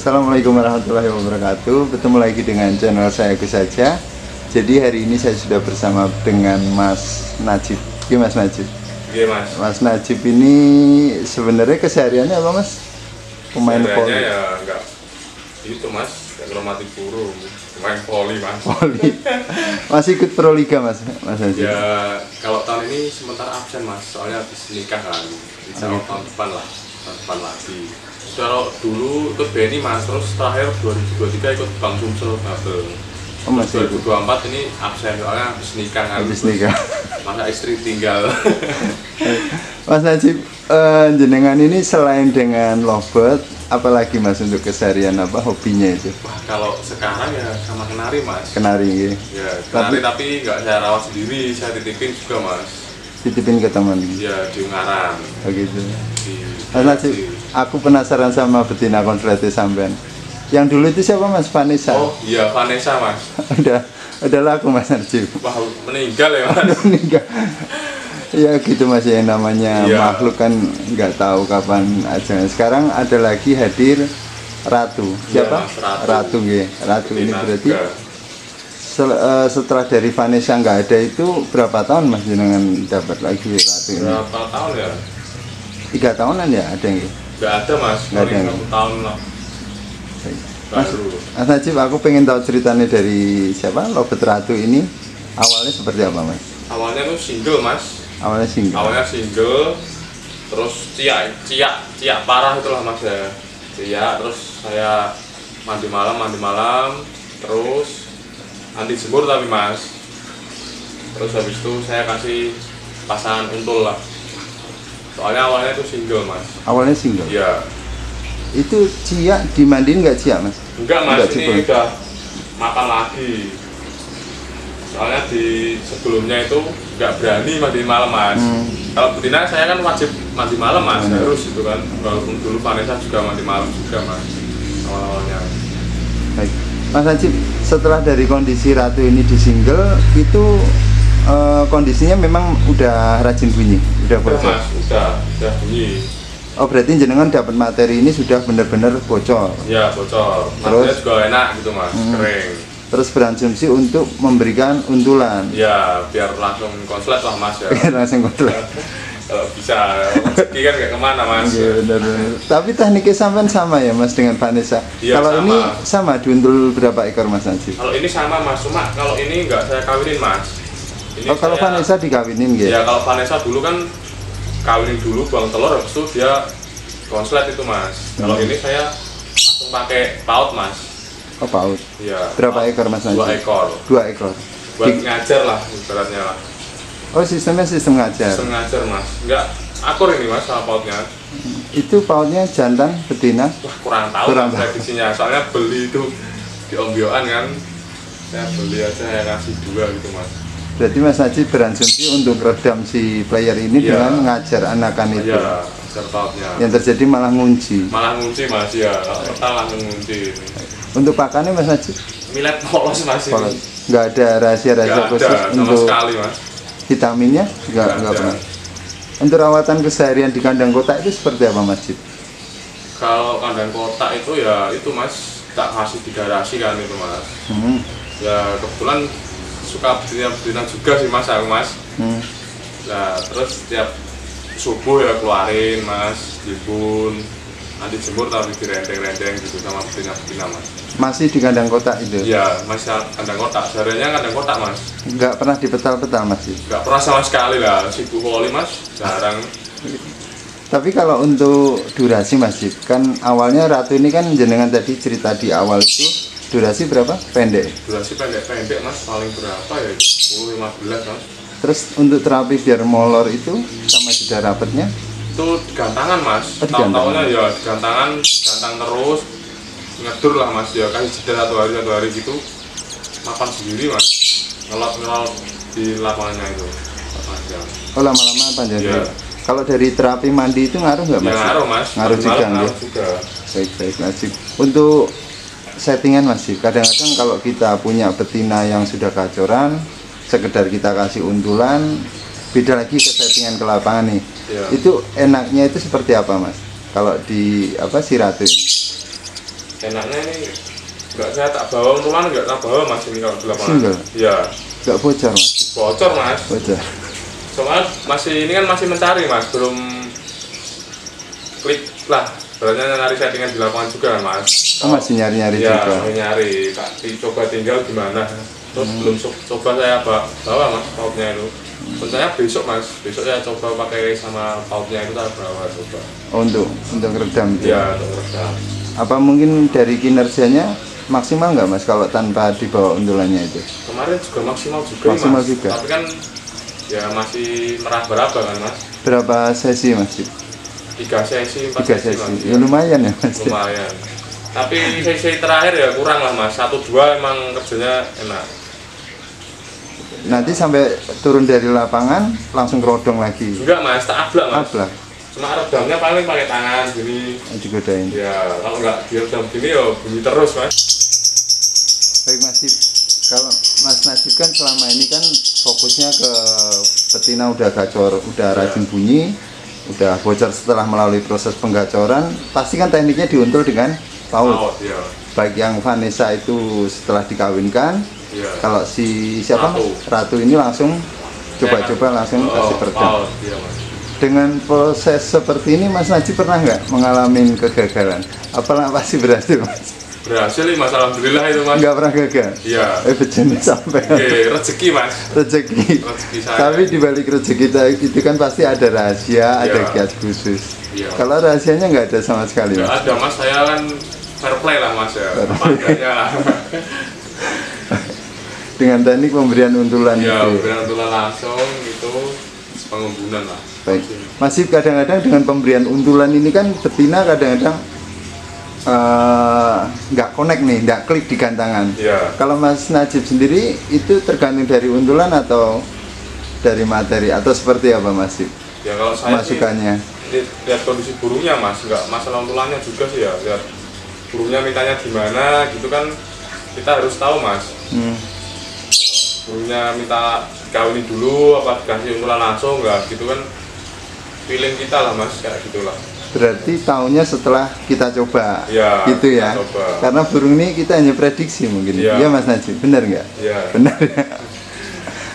Assalamualaikum warahmatullahi wabarakatuh. Bertemu lagi dengan channel saya Gus Saja. Jadi hari ini saya sudah bersama dengan Mas Najib. Gimana Mas Najib? Iya Mas. Mas Najib ini sebenarnya kesehariannya apa Mas? Pemain voli. Ya enggak itu Mas, enggak ngeromati burung. Pemain voli Mas. Voli. Masih ikut Pro Liga Mas Najib? Ya kalau tahun ini sementara absen Mas, soalnya habis nikah kan. Insya Allah tahun depan lah, tahun depan lagi. Kalau dulu ikut BNI Mas, terus terakhir 2023 ikut Bank Sumsel Babel. Oh, masih 2024 ini absen soalnya habis nikah kan. Habis nikah. Masa istri tinggal. Mas Najib, jenengan ini selain dengan lovebird, apalagi Mas untuk keseharian apa hobinya itu? Wah, kalau sekarang ya sama kenari Mas. Kenari. Ya, kenari tapi nggak saya rawat sendiri, saya titipin juga Mas. Titipin ke teman. Ya, di Ungaran. Begitu. Mas Najib, aku penasaran sama betina konsleting sampean. Yang dulu itu siapa Mas? Vanessa? Oh iya, Vanessa Mas. udah laku Mas Najib. Wah, meninggal ya Mas. Meninggal. Ya gitu Mas, yang namanya iya. Makhluk kan nggak tahu kapan aja. Sekarang ada lagi hadir Ratu. Siapa? Iya, Mas, Ratu ya. Ratu ini berarti setelah dari Vanessa nggak ada itu berapa tahun Mas jenengan dapat lagi Ratu ini? Berapa tahun ya? 3 tahunan ya ada yang nggak ada Mas, nggak ada. 1 tahun lah. Mas Najib, aku pengen tahu ceritanya dari siapa Lovebird Ratu ini. Awalnya seperti apa Mas? Awalnya tuh single Mas. Awalnya single, terus ciak parah itulah Mas ya. Ciak, terus saya mandi malam, terus anti jemur tapi Mas. Terus habis itu saya kasih pasangan untul lah. Soalnya awalnya itu single Mas. Awalnya single? Iya. Itu ciak dimandiin nggak ciak Mas? Enggak Mas, enggak, ini udah makan lagi. Soalnya di sebelumnya itu nggak berani mandi malam Mas. Kalau betina saya kan wajib mandi malam Mas, harus itu kan. Walaupun dulu Vanessa juga mandi malam juga Mas, awal-awalnya. Baik. Mas Najib, setelah dari kondisi Ratu ini di single, itu kondisinya memang udah rajin bunyi? Udah bocor? Mas, udah bunyi. Oh berarti jenengan dapat materi ini sudah benar-benar bocor? Ya bocor, materinya juga enak gitu Mas, kering. Terus berasumsi untuk memberikan untulan? Ya biar langsung konslet lah Mas ya. Biar langsung konslet. Kalau bisa, rezeki kan nggak kemana Mas. Iya benar. Tapi tekniknya sampean sama ya Mas dengan Vanessa? Ya, kalau sama. ini sama diuntul berapa ekor Mas Najib? Kalau ini sama Mas, cuma kalau ini nggak saya kawinin Mas. Ini kalau Vanessa dikawinin gitu? Ya kalau Vanessa dulu kan kawinin dulu, buang telur, habis itu dia konslet itu Mas. Kalau ini saya langsung pakai paut Mas. Oh paut? Iya. Berapa ekor Mas Najib? 2 ekor. 2 ekor? Buat ngajar lah ibaratnya lah. Oh sistemnya sistem ngajar? Sistem ngajar Mas. Enggak akur ini Mas sama pautnya. Itu pautnya jantan, betina? Wah kurang tahu Kurang Mas prediksinya. Soalnya beli itu di Ombyoan kan. Saya beli aja saya kasih 2 gitu Mas. Berarti Mas Najib berasumsi untuk redam si player ini dengan ngajar anakan itu? Iya, ngajar pautnya. Yang terjadi malah ngunci? Malah ngunci Mas ya, kalau total langsung ngunci ini. Untuk pakannya Mas Najib? Milet polos Mas ini. Nggak ada rahasia-rahasia khusus sama untuk sekali Mas. vitaminnya? Nggak pernah? Untuk rawatan keseharian di kandang kotak itu seperti apa Mas Najib? Kalau kandang kotak itu ya itu Mas, tak kasih di garasi kan itu Mas. Ya kebetulan suka betina juga sih Mas aku Mas. Nah terus tiap subuh ya keluarin Mas, jibun, nanti jemur tapi direndeng-rendeng gitu sama betina Mas. Masih di kandang kotak itu? Iya Mas, kandang kotak, sehariannya kandang kotak Mas. Nggak pernah dipetal-petal Mas? Nggak pernah sama sekali lah, sibuk voli Mas, jarang. Tapi kalau untuk durasi Mas Jib, kan awalnya Ratu ini kan jenengan tadi cerita di awal itu durasi berapa? Pendek? Durasi pendek Mas, paling berapa ya? 10-15 Mas. Terus untuk terapi biar molor itu sama jeda rapetnya? Itu digantangan Mas, tahun-tahunnya ya digantangan, gantang terus, ngedur lah Mas ya, kasih jeda 1 hari gitu, makan sendiri Mas, ngelap di lapangannya itu. Oh lama-lama panjang ya. Kalau dari terapi mandi itu ngaruh nggak Mas? Ya ngaruh Mas, ngaruh juga ya? Baik Mas Jib. Untuk settingan Mas Jib, kadang-kadang kalau kita punya betina yang sudah gacoran, sekedar kita kasih untulan, beda lagi ke settingan ke lapangan nih. Itu enaknya itu seperti apa Mas? Kalau di si Ratu ini? enaknya ini nggak saya tak bawa untulan, nggak tak bawa mas ini kalau di lapangan. Single? Iya. Nggak bocor mas? Bocor mas. Bocor. Soalnya masih ini kan masih mencari mas, belum klik lah. Berarti nyari settingan di lapangan juga kan mas. Oh, masih nyari-nyari ya, juga? Iya nyari, tak coba tinggal gimana. Terus belum coba saya bawa mas pautnya itu. Rencana besok mas, besok saya coba pakai sama pautnya itu saya bawa coba. Oh, untuk redam gitu? Iya, untuk redam. Apa mungkin dari kinerjanya maksimal nggak mas kalau tanpa dibawa untulannya itu? Kemarin juga maksimal juga Maksimal mas. juga? Tapi kan ya masih meraba-raba kan mas. Berapa sesi mas? 3 sesi, 4 3 sesi sesi, mas. ya lumayan ya mas? Lumayan. Tapi sesi terakhir ya kurang lah mas, 1-2 emang kerjanya enak. Nanti sampai turun dari lapangan langsung kerodong lagi? Enggak mas, tak ablak mas. Ablak? Cuma redamnya paling pakai tangan gini. Digodain? Ya kalau enggak diredam gini ya bunyi terus mas. Baik Mas Najib, kalau Mas Najib kan selama ini kan fokusnya ke betina udah gacor, udah rajin bunyi, udah bocor setelah melalui proses penggacoran, pasti kan tekniknya diuntul dengan paut. Ya. Baik yang Vanessa itu setelah dikawinkan, Ya. kalau si siapa Ratu. Mas? Ratu ini langsung coba-coba langsung kasih peredam. Iya mas. Dengan proses seperti ini Mas Najib pernah nggak mengalami kegagalan? Apalah pasti berhasil Mas? Berhasil nih mas, alhamdulillah itu mas. Nggak pernah gagal? Iya. Berjenis sampai Oke, rezeki mas. rezeki. Rezeki saya. Tapi di balik rezeki itu kan pasti ada rahasia, ada Iya. kiat khusus. Iya. Kalau rahasianya nggak ada sama sekali Nggak Mas? ada mas, saya kan fair play lah mas ya. Apa adanya lah. Dengan teknik pemberian untulan Ya, itu. benar untulan langsung itu pengumpulan lah. Baik. Masih kadang-kadang dengan pemberian untulan ini kan betina kadang-kadang nggak connect nih, nggak klik di gantangan. Iya. Kalau Mas Najib sendiri itu tergantung dari untulan atau dari materi atau seperti apa Mas? Ya kalau saya sih Masukannya? lihat kondisi burungnya mas, nggak masalah untulannya juga sih ya. Lihat burungnya mintanya gimana gitu kan kita harus tahu mas. Burungnya minta dikawinin dulu apa dikasih untulan langsung nggak gitu kan, feeling kita lah mas kayak gitulah. Berarti tahunya setelah kita coba, Ya, gitu ya. kita coba. Karena burung ini kita hanya prediksi mungkin. Ya. Iya Mas Najib, benar nggak? Ya. Benar ya.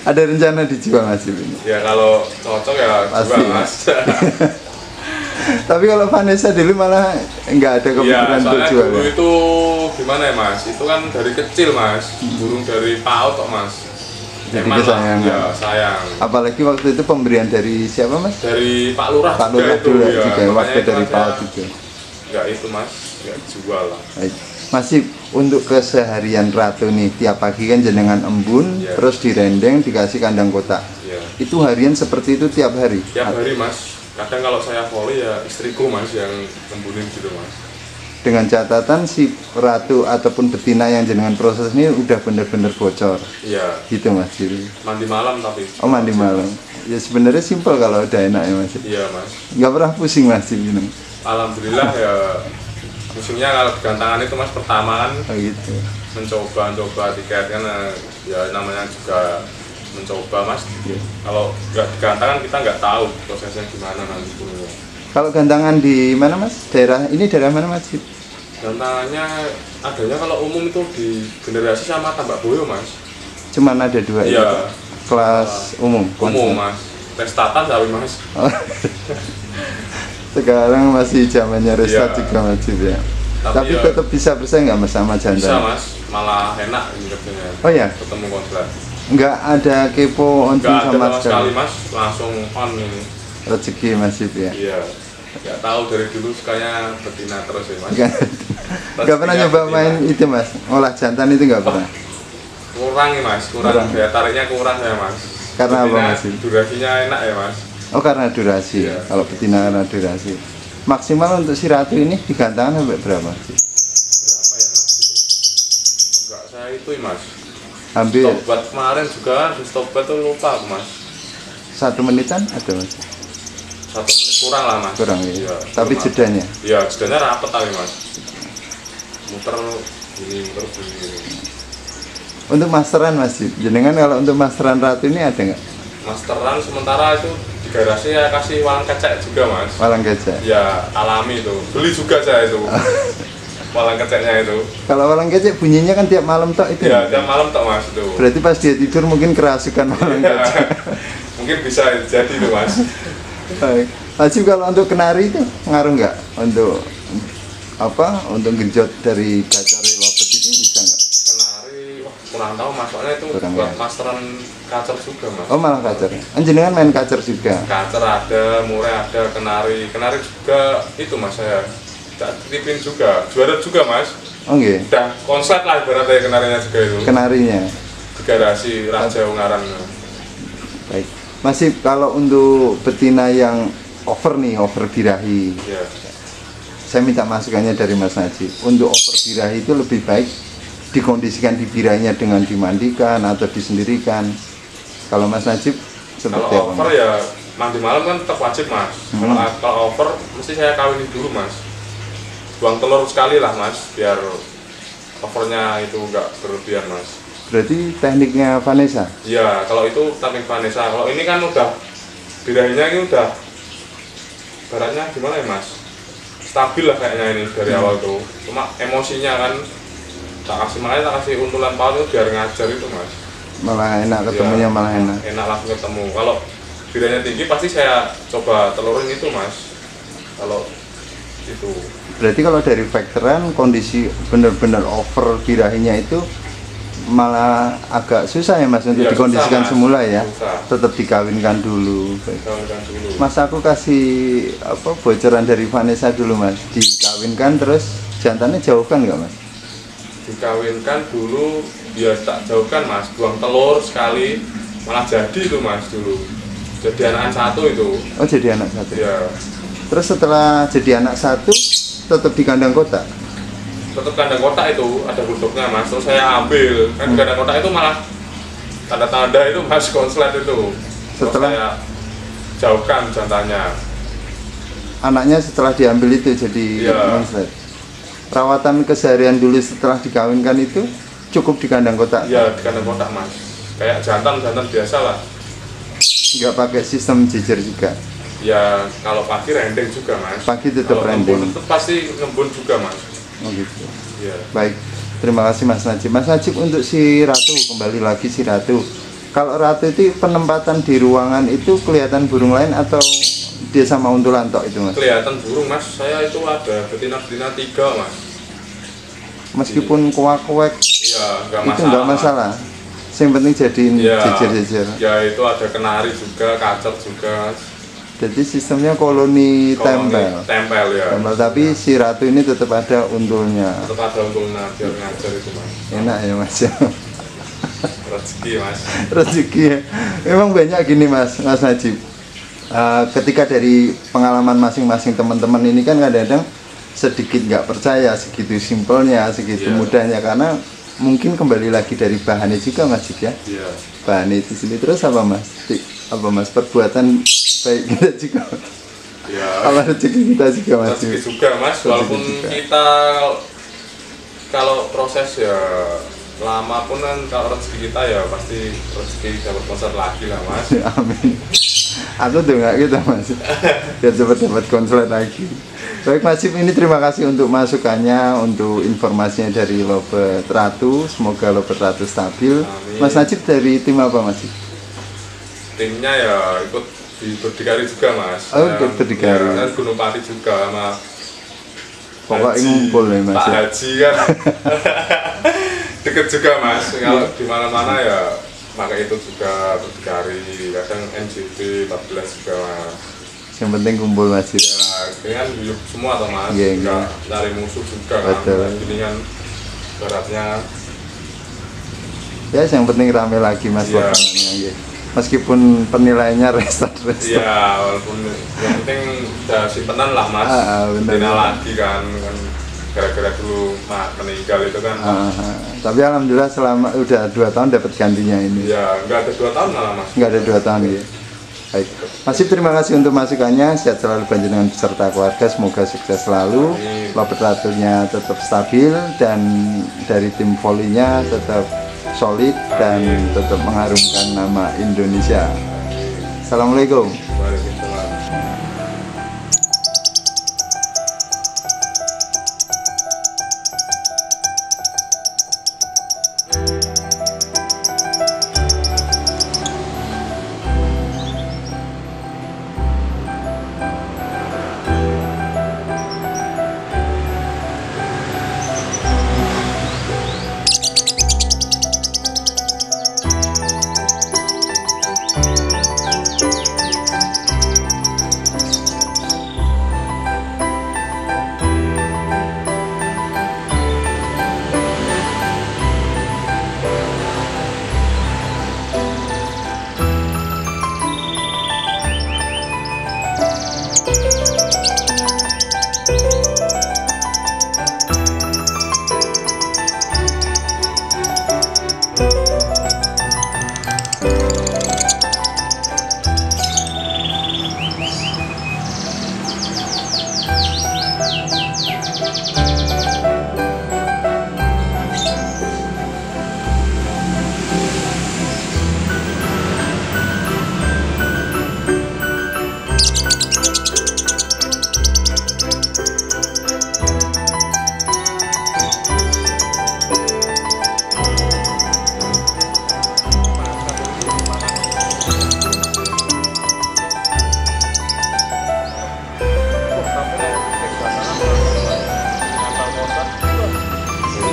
Ada rencana dijual Mas Najib ini? Ya kalau cocok ya Pasti, juga mas. Tapi kalau Vanessa dulu malah nggak ada Iya, kepikiran untuk soalnya jual. dulu Ya? itu gimana ya mas? Itu kan dari kecil mas, burung dari PAUD kok mas. Jadi Emang lah, kesayangan. ya sayang. Apalagi waktu itu pemberian dari siapa Mas? Dari Pak Lurah Pak juga Lurah itu juga, ya. juga Makanya waktu itu dari aja PAUD juga. Nggak itu mas, nggak jual lah. Baik. Masih untuk keseharian Ratu nih, tiap pagi kan jenengan embun, Iya. terus direndeng, dikasih kandang kotak. Ya. Itu harian seperti itu tiap hari? Tiap hari mas. Kadang kalau saya volley ya istriku mas yang nembunin gitu mas. Dengan catatan si Ratu ataupun betina yang jenengan proses ini udah bener-bener bocor. Iya. Gitu Mas. Jadi, Mandi malam tapi. oh mandi malam. Ya sebenarnya simpel kalau udah enak ya Mas. Iya mas. Nggak pernah pusing Mas ini. Alhamdulillah ya. Musimnya kalau gantangan itu mas pertama kan Oh gitu. mencoba tiket kan ya namanya juga mencoba mas. Ya. Kalau nggak digantangan kita nggak tahu prosesnya gimana nanti burungnya. Kalau gantangan di mana Mas? Daerah ini daerah mana Mas? Gantangannya adanya kalau umum itu di generasi sama Tambak Boyo mas. Cuman ada dua itu. Iya. Kelas umum. Umum mas. Testatan tapi mas. Oh. Sekarang masih zamannya restat Iya. juga Mas ya. Tapi Tapi ya- tetap bisa bersaing nggak Mas sama jantan? Bisa mas. Malah enak ini kerjanya. Oh ya, Ketemu konslet. nggak ada kepo on Nggak ada sama sama sekali sekali. mas. Langsung on ini. Rezeki Mas ya. Iya. Nggak tahu dari dulu sukanya betina terus ya mas. Nggak pernah nyoba main itu Mas, olah jantan itu nggak pernah. Kurang nih mas. Kurang. Kurang. Daya tariknya kurang ya mas. Karena apa, Betina Mas? Durasinya enak ya mas. Oh karena durasi. Iya. Kalau betina karena durasi. Maksimal untuk si Ratu ini digantangan sampai berapa sih? Berapa ya mas itu? Enggak saya itu mas. Hampir Stopbat kemarin juga kan di stopbat tuh lupa aku mas. 1 menitan ada Mas? 1 menit kurang lah mas. Kurang ya. Iya, Tapi kurang. jedanya. Iya jedanya rapet tapi mas. Muter muter gini. Untuk masteran Mas, jenengan kalau untuk masteran Ratu ini ada nggak? Masteran sementara itu di garasi ya kasih walang kecek juga mas. Walang gajah. Ya alami itu. Beli juga saya itu. walang keceknya itu. Kalau walang kecek bunyinya kan tiap malam tok itu. Ya, tiap malam tok Mas itu. Berarti pas dia tidur mungkin kerasukan walang kecek. Mungkin bisa jadi itu Mas. Baik. Masih kalau untuk kenari itu ngaruh nggak untuk apa? Untuk genjot dari gacor lobet itu bisa nggak? Kenari, wah kurang tahu Mas, soalnya itu Kurang buat ya. masteran kacer juga Mas. Oh malah kacor. Jenengan main kacor juga. Kacer ada, murai ada, kenari juga itu Mas saya. Tak titipin juga, juara juga Mas. Oh nggih. Udah konslet lah ibaratnya kenarinya juga itu. Kenarinya. Di garasi Raja Ungaran. Baik. Masih kalau untuk betina yang over nih, over birahi. Iya. Saya minta masukannya dari Mas Najib. Untuk over birahi itu lebih baik dikondisikan di birahinya dengan dimandikan atau disendirikan. Kalau Mas Najib seperti Kalau apa? over ya mandi malam kan tetap wajib Mas. Kalau over mesti saya kawinin dulu Mas. Buang telur sekali lah Mas, biar overnya itu enggak berlebihan Mas. Berarti tekniknya Vanessa? Iya, kalau itu teknik Vanessa. Kalau ini kan udah birahinya ini udah baratnya gimana ya Mas? Stabil lah kayaknya ini dari awal tuh. Cuma emosinya kan makanya tak kasih untulan paut itu biar ngajar itu Mas. Malah enak ketemunya, Iya, malah enak. Enak langsung ketemu. Kalau birahinya tinggi pasti saya coba telurin itu Mas. Kalau itu. Berarti kalau dari veteran kondisi benar-benar over birahinya itu malah agak susah ya Mas untuk Iya, dikondisikan susah, Mas. semula ya. Susah. Tetap dikawinkan dulu. Kawinkan dulu. Mas aku kasih apa bocoran dari Vanessa dulu Mas. Dikawinkan terus jantannya jauhkan nggak Mas? Dikawinkan dulu ya tak jauhkan Mas, buang telur sekali malah jadi itu Mas dulu. Jadi anak satu itu. Oh jadi anak satu. Ya. Terus setelah jadi anak satu tetap di kandang kota. Tetap kandang kotak itu ada guduknya Mas, terus saya ambil kan di kandang kotak itu malah tanda-tanda itu Mas konslet itu. Terus Setelah- saya jauhkan jantannya. Anaknya setelah diambil itu jadi Iya. konslet. Perawatan keseharian dulu setelah dikawinkan itu cukup di kandang kota. Ya di kandang kotak Mas, kayak jantan biasa lah. Nggak pakai sistem jejer juga. Ya kalau pagi rendeng juga Mas. Pagi tetap Kalau rendeng. ngembun, tetap pasti ngembun juga Mas. Oh gitu. Ya. Baik, terima kasih Mas Najib. Mas Najib untuk si Ratu, kembali lagi si Ratu. Kalau Ratu itu penempatan di ruangan itu kelihatan burung lain atau dia sama untulan tok itu Mas? Kelihatan burung Mas, saya itu ada betina-betina 3 Mas. Meskipun kuak-kuek Iya, nggak itu masalah. nggak masalah. Yang penting jadiin Iya. jejer-jejer. Ya itu ada kenari juga, kacer juga. Jadi sistemnya koloni tempel. Tempel ya. Tempel, tapi si Ratu ini tetap ada untulnya. Tetap ada untulnya biar ngajar itu Mas. Enak ya Mas ya. Rezeki Mas. Rezeki ya. Memang banyak gini Mas Najib. Ketika dari pengalaman masing-masing teman-teman ini kan kadang-kadang sedikit nggak percaya segitu simpelnya, segitu Iya. mudahnya karena mungkin kembali lagi dari bahannya juga Mas Jib ya. Iya. Bahannya itu sendiri terus apa Mas? Apa Mas perbuatan baik kita juga? Ya. Apa rezeki kita juga Mas? Rezeki juga Mas, Rezeki walaupun juga. kita kalau proses ya lama pun kan kalau rezeki kita ya pasti rezeki dapat konser lagi lah Mas. Amin. Aku tuh nggak gitu Mas. Biar cepat dapat konsulat lagi. Baik Mas Jib, ini terima kasih untuk masukannya, untuk informasinya dari Lobet Ratu. Semoga Lobet Ratu stabil. Amin. Mas Najib dari tim apa Mas Jib? Timnya ya ikut di Berdikari juga Mas. Oh, ikut Berdikari. Ya, kan Gunung Pati juga sama Pokoknya Haji. ngumpul ya Mas Pak ya. Haji kan deket juga Mas. Kalau di mana-mana ya pakai itu juga Berdikari, kadang NJB 14 juga Mas. Yang penting kumpul Mas Jib. Ya, ini kan hidup semua toh Mas. Iya, Nggak iya. cari musuh juga kan. Betul. Ini kan baratnya Ya yang penting rame lagi Mas Iya. potongannya, ya. Meskipun penilaiannya restart. ya walaupun yang penting udah simpenan lah Mas. Benar. Bina lagi kan gara-gara dulu meninggal itu kan. Tapi alhamdulillah selama udah 2 tahun dapat gantinya ini. Ya nggak ada 2 tahun malah Mas. Nggak ada 2 tahun ya. Baik. Masih terima kasih untuk masukannya. Sehat selalu panjenengan beserta keluarga. Semoga sukses selalu. Amin. Lobet Ratunya tetap stabil dan dari tim volinya tetap solid dan tetap mengharumkan nama Indonesia. Assalamualaikum. Waalaikumsalam.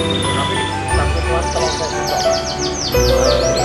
Tapi satu kuat kalau